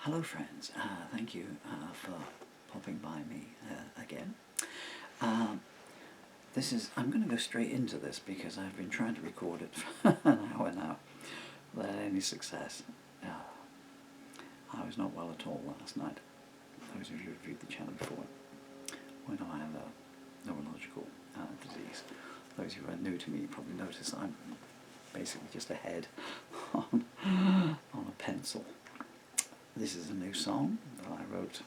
Hello friends, thank you for popping by me again. I'm going to go straight into this because I've been trying to record it for an hour now without any success. I was not well at all last night. Those of you who have viewed the channel before when I have a neurological disease. Those who are new to me probably notice I'm basically just a head on a pencil. This is a new song that I wrote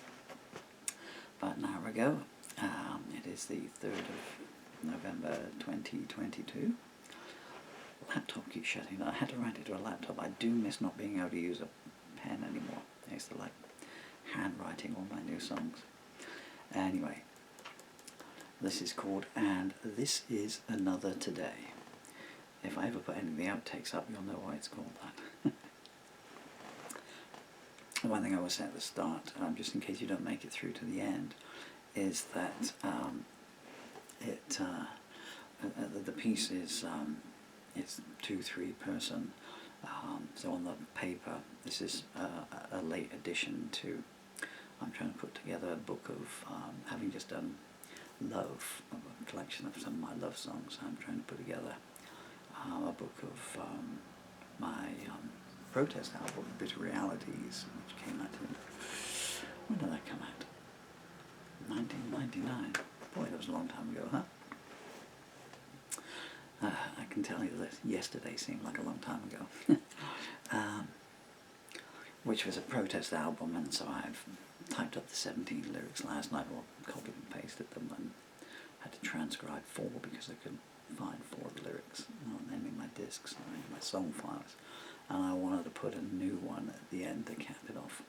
about an hour ago. It is the 3rd of November 2022. Laptop keeps shutting. I had to write it to a laptop. I do miss not being able to use a pen anymore. I used to like handwriting all my new songs. Anyway, this is called And This Is Another Today. If I ever put any of the outtakes up, you'll know why it's called that. One thing I will say at the start, just in case you don't make it through to the end, is that the piece is it's 2-3 person. So on the paper, this is a late addition to. I'm trying to put together a book of having just done love, a collection of some of my love songs. I'm trying to put together a book of my protest album, Bitter Realities, which came out in, when did that come out? 1999. Boy, that was a long time ago, huh? I can tell you that yesterday seemed like a long time ago. Which was a protest album, and so I've typed up the 17 lyrics last night, or copied and pasted them, and had to transcribe 4 because I couldn't find 4 of the lyrics on them in my discs, or in my song files. And I wanted to put a new one at the end to cap it off.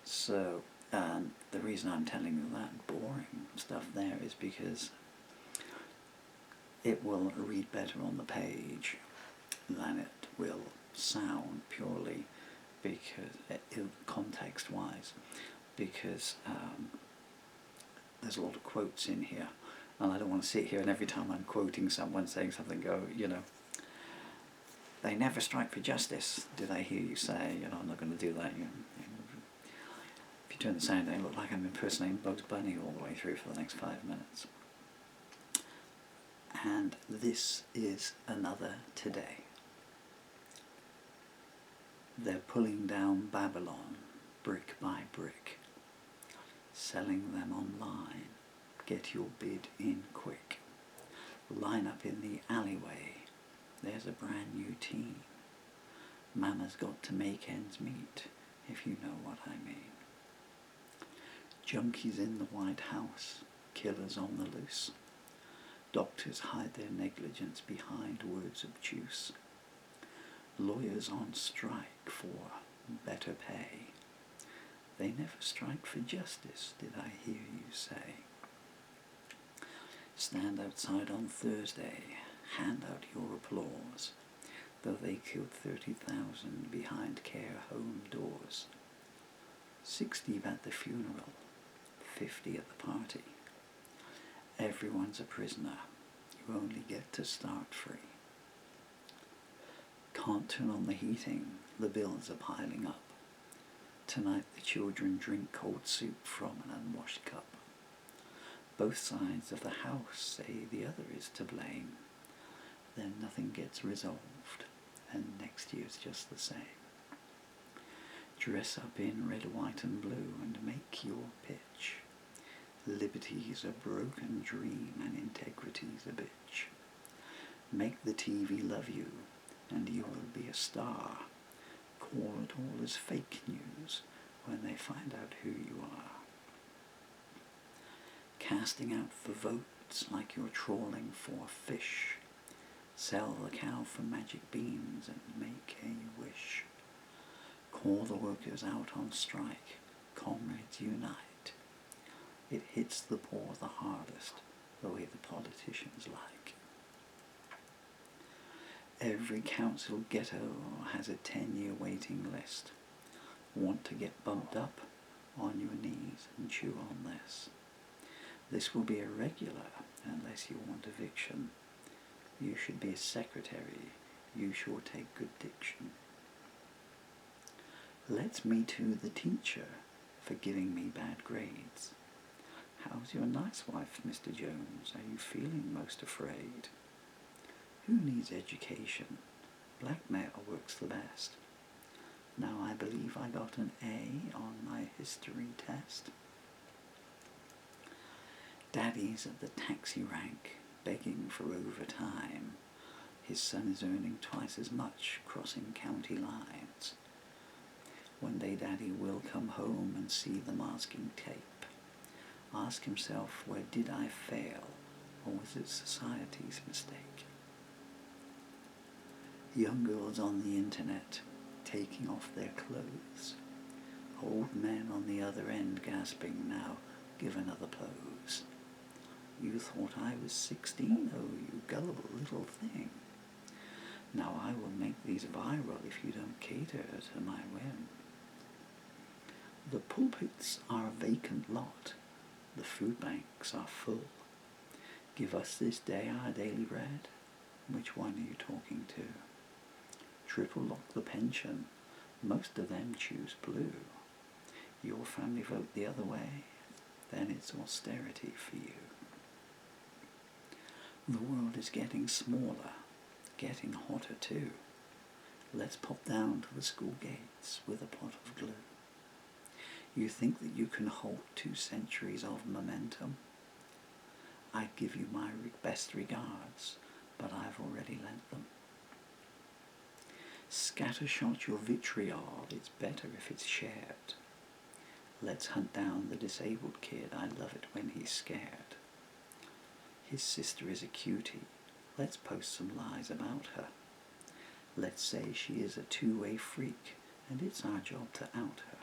So the reason I'm telling you that boring stuff there is because it will read better on the page than it will sound purely because context-wise, because there's a lot of quotes in here, and I don't want to sit here and every time I'm quoting someone saying something go, they never strike for justice, did I hear you say? I'm not going to do that. If you turn the sound down, it look like I'm impersonating Bugs Bunny all the way through for the next 5 minutes. And this is another today. They're pulling down Babylon brick by brick, selling them online. Get your bid in quick. Line up in the alleyway. There's a brand new team. Mama's got to make ends meet, if you know what I mean. Junkies in the White House, killers on the loose. Doctors hide their negligence behind words of juice. Lawyers on strike for better pay. They never strike for justice, did I hear you say? Stand outside on Thursday, hand out your applause, though they killed 30,000 behind care home doors. 60 at the funeral, 50 at the party. Everyone's a prisoner, you only get to start free. Can't turn on the heating, the bills are piling up. Tonight the children drink cold soup from an unwashed cup. Both sides of the house say the other is to blame. Then nothing gets resolved, and next year's just the same. Dress up in red, white and blue and make your pitch. Liberty's a broken dream and integrity's a bitch. Make the TV love you and you will be a star. Call it all as fake news when they find out who you are. Casting out for votes like you're trawling for fish. Sell the cow for magic beans and make a wish. Call the workers out on strike, comrades unite. It hits the poor the hardest, the way the politicians like. Every council ghetto has a 10-year waiting list. Want to get bumped up? On your knees and chew on this. This will be a regular unless you want eviction. You should be a secretary. You sure take good diction. Let's me to the teacher for giving me bad grades. How's your nice wife, Mr. Jones? Are you feeling most afraid? Who needs education? Blackmail works the best. Now I believe I got an A on my history test. Daddy's at the taxi rank, begging for overtime. His son is earning twice as much, crossing county lines. One day Daddy will come home and see the masking tape. Ask himself, where did I fail, or was it society's mistake? Young girls on the internet, taking off their clothes. Old men on the other end gasping, now give another pose. You thought I was 16, oh you gullible little thing. Now I will make these viral if you don't cater to my whim. The pulpits are a vacant lot, the food banks are full. Give us this day our daily bread. Which one are you talking to? Triple lock the pension, most of them choose blue. Your family vote the other way, then it's austerity for you. The world is getting smaller, getting hotter too. Let's pop down to the school gates with a pot of glue. You think that you can halt 2 centuries of momentum? I give you my best regards, but I've already lent them. Scattershot your vitriol, it's better if it's shared. Let's hunt down the disabled kid, I love it when he's scared. His sister is a cutie, let's post some lies about her. Let's say she is a two-way freak, and it's our job to out her.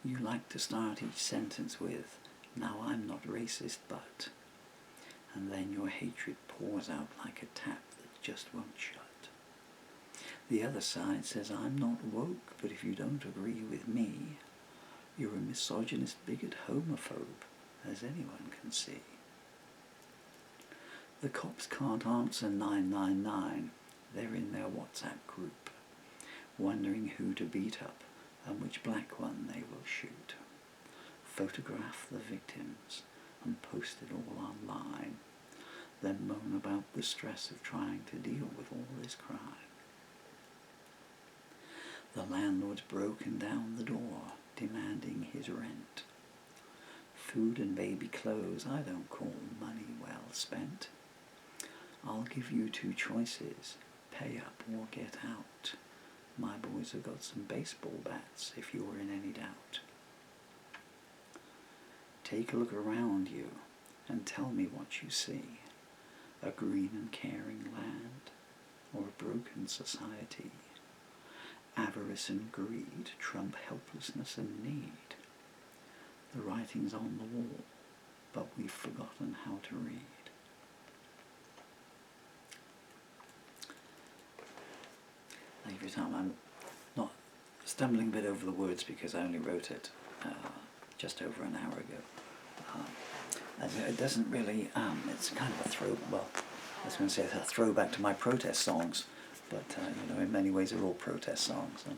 You like to start each sentence with, now I'm not racist but, and then your hatred pours out like a tap that just won't shut. The other side says I'm not woke, but if you don't agree with me, you're a misogynist, bigot, homophobe, as anyone can see. The cops can't answer 999, they're in their WhatsApp group, wondering who to beat up and which black one they will shoot. Photograph the victims and post it all online, then moan about the stress of trying to deal with all this crime. The landlord's broken down the door, demanding his rent. Food and baby clothes I don't call money well spent. I'll give you 2 choices, pay up or get out. My boys have got some baseball bats if you're in any doubt. Take a look around you and tell me what you see. A green and caring land or a broken society. Avarice and greed trump helplessness and need. The writing's on the wall, but we've forgotten how to read. Thank you for your time. I'm not stumbling a bit over the words because I only wrote it just over an hour ago. It doesn't really, it's kind of a I was going to say a throwback to my protest songs, but you know, in many ways they're all protest songs, and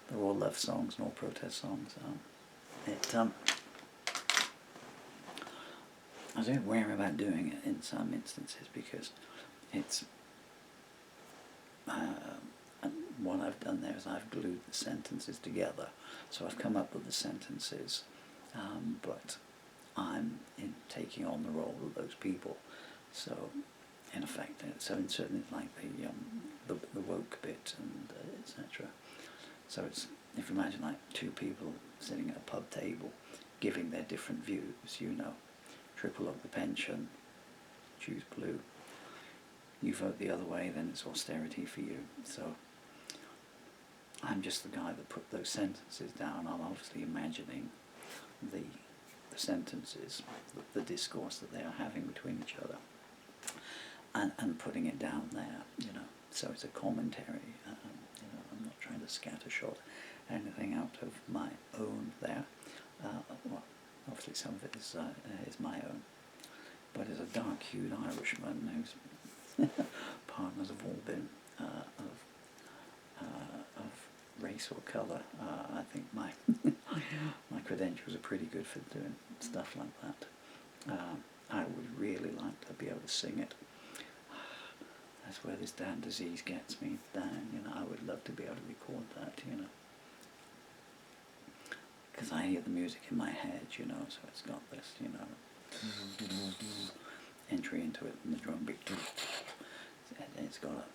they're all love songs and all protest songs. I was a bit wary about doing it in some instances because it's what I've done there is I've glued the sentences together, so I've come up with the sentences, but I'm taking on the role of those people. So in effect, so in certain like the woke bit and etc. So it's, if you imagine like 2 people sitting at a pub table, giving their different views. You know, triple up the pension, choose blue. You vote the other way, then it's austerity for you. So I'm just the guy that put those sentences down. I'm obviously imagining the sentences, the discourse that they are having between each other, and putting it down there, you know. So it's a commentary. You know, I'm not trying to scattershot anything out of my own there. Well, obviously some of it is my own, but as a dark-hued Irishman whose partners have all been of race or colour. I think my my credentials are pretty good for doing stuff like that. I would really like to be able to sing it. That's where this damn disease gets me down, you know. I would love to be able to record that, you know. Because I hear the music in my head, you know, so it's got this, you know, entry into it, and the drum beat. And it's got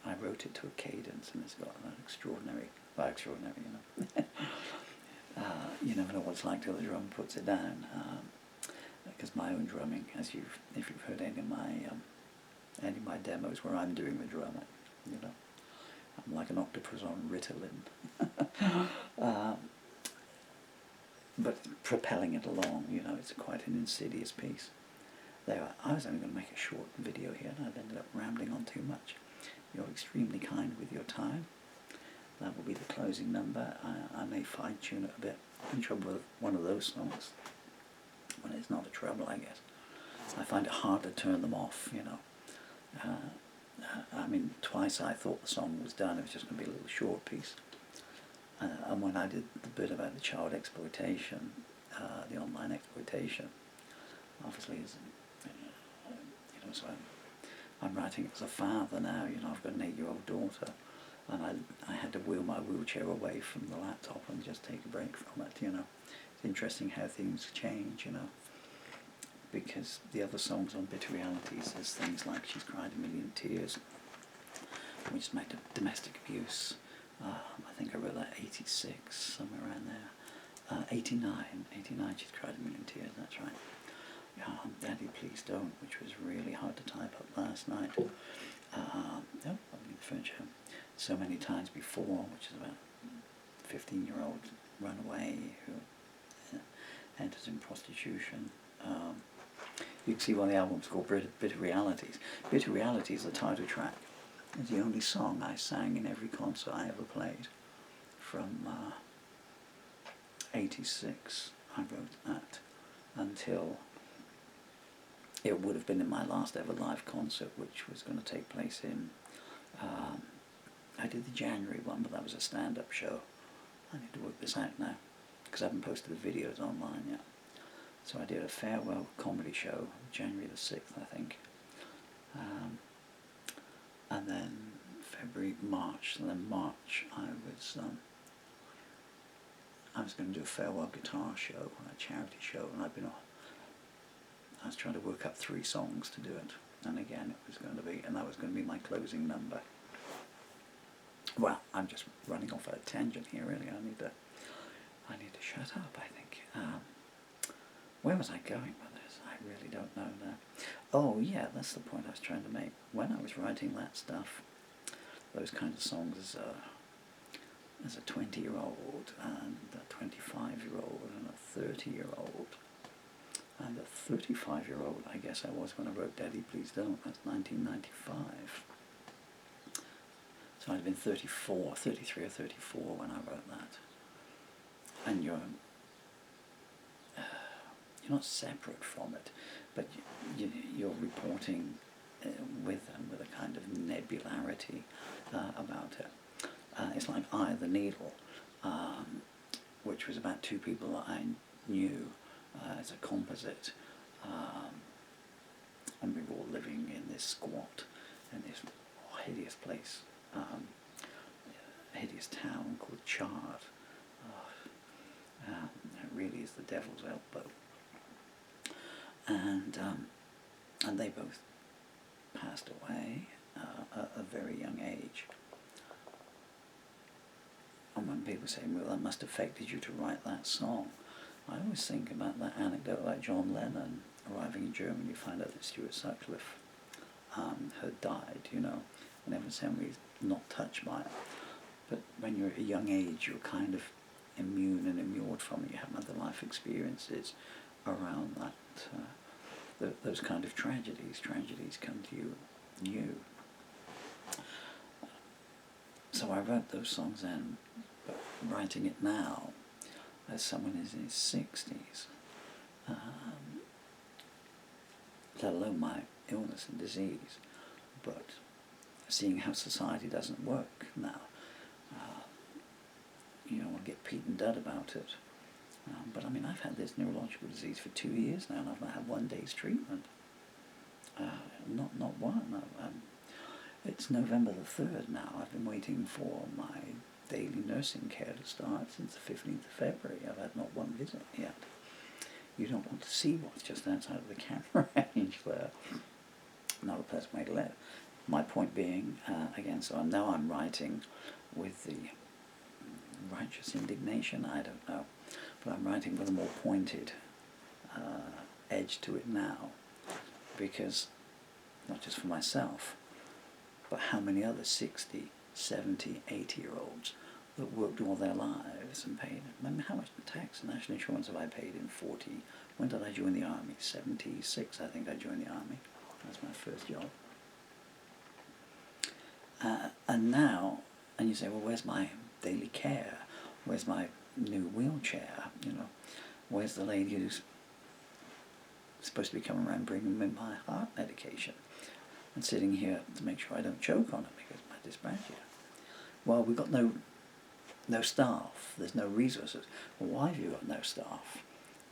I wrote it to a cadence, and it's got an extraordinary, you know. You never know what it's like till the drum puts it down. Because my own drumming, if you've heard any of my demos where I'm doing the drumming, you know, I'm like an octopus on Ritalin. But propelling it along, you know, it's quite an insidious piece. There, I was only going to make a short video here, and I've ended up rambling on too much. You're extremely kind with your time. That will be the closing number. I may fine-tune it a bit. I'm in trouble with one of those songs. When it's not a trouble, I guess. I find it hard to turn them off, you know. I mean, twice I thought the song was done. It was just going to be a little short piece. And when I did the bit about the child exploitation, the online exploitation, obviously, you know, so I'm writing it as a father now. You know, I've got an 8-year-old daughter, and I had to wheel my wheelchair away from the laptop and just take a break from it. You know, it's interesting how things change. You know, because the other songs on Bitter Realities, there's things like She's Cried a Million Tears, which is about domestic abuse. I think I wrote that 86, somewhere around there. 89, She's Cried a Million Tears, that's right. Daddy Please Don't, which was really hard to type up last night. French. So Many Times Before, which is about a 15-year-old runaway who enters in prostitution. You can see why the album's called Bitter Realities. Bitter Realities, the title track, is the only song I sang in every concert I ever played. From 86, I wrote that, until it would have been in my last ever live concert, which was going to take place in, I did the January one, but that was a stand-up show. I need to work this out now, because I haven't posted the videos online yet. So I did a farewell comedy show, January the 6th, I think. And then February, March, and then March I was going to do a farewell guitar show, a charity show, and I was trying to work up 3 songs to do it, and again it was going to be, and that was going to be my closing number. Well, I'm just running off at a tangent here, really. I need to shut up, I think. Where was I going with this? I really don't know now. Oh yeah, that's the point I was trying to make. When I was writing that stuff, those kinds of songs as a 20-year-old and a 25-year-old and a 30-year-old and a 35-year-old, I guess I was when I wrote Daddy Please Don't. That's 1995. So I'd have been 33 or 34 when I wrote that. And you're not separate from it, but you're reporting with them with a kind of nebularity about it. It's like Eye of the Needle, which was about 2 people that I knew as a composite, and we were all living in this squat, in this hideous place, hideous town called Chard. It really is the devil's elbow. And they both passed away at a very young age. And when people say, well, that must have affected you to write that song, I always think about that anecdote like John Lennon arriving in Germany, you find out that Stuart Sutcliffe had died, you know, and Evans Henry's not touched by it. But when you're at a young age, you're kind of immune and immured from it. You have other life experiences around that, those kind of tragedies. Tragedies come to you new. So I wrote those songs then, but writing it now, as someone is in his 60s, let alone my illness and disease, but seeing how society doesn't work now, Pete and Dud about it. But I mean, I've had this neurological disease for 2 years now, and I've not had 1 day's treatment. Not one. It's November the 3rd now. I've been waiting for my daily nursing care to start since the 15th of February. I've had not one visit yet. You don't want to see what's just outside of the camera range there. Not a pleasant way to live. My point being, again, so now I'm writing with the righteous indignation, I don't know, but I'm writing with a more pointed edge to it now, because not just for myself, but how many other 60, 70, 80-year-olds that worked all their lives and paid, remember how much tax and national insurance have I paid in 40, when did I join the army? 76, I think I joined the army. That's my first job. And now, and you say, well, where's my daily care? Where's my new wheelchair? You know, where's the lady who's supposed to be coming around bringing me my heart medication and sitting here to make sure I don't choke on it because of my dyspraxia? Well, we've got no staff. There's no resources. Well, why have you got no staff?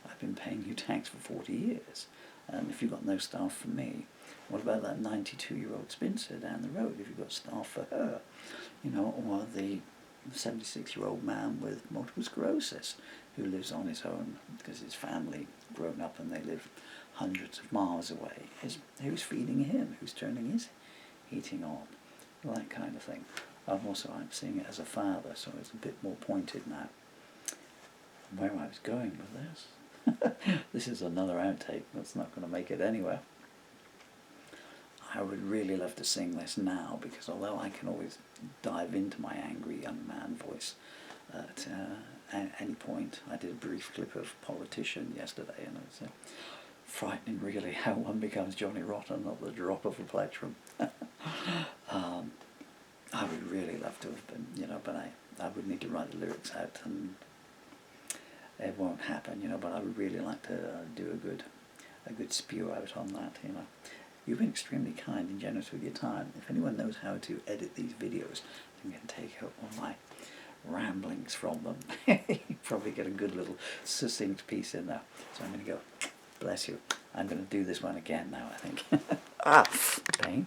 I've been paying you tax for 40 years. And if you've got no staff for me, what about that 92-year-old spinster down the road? If you've got staff for her, you know, or the 76-year-old man with multiple sclerosis who lives on his own because his family grown up and they live hundreds of miles away. Who's feeding him? Who's turning his heating on? That kind of thing. I'm seeing it as a father, so it's a bit more pointed now. Where I was going with this. This is another outtake that's not going to make it anywhere. I would really love to sing this now, because although I can always dive into my angry young man voice at any point, I did a brief clip of Politician yesterday, and it was frightening really how one becomes Johnny Rotten at the drop of a plectrum. I would really love to have been, you know, but I would need to write the lyrics out, and it won't happen, you know, but I would really like to do a good spew out on that, you know. You've been extremely kind and generous with your time. If anyone knows how to edit these videos and can take out all my ramblings from them, you probably get a good little succinct piece in there. So I'm going to go, bless you. I'm going to do this one again now, I think. Pain.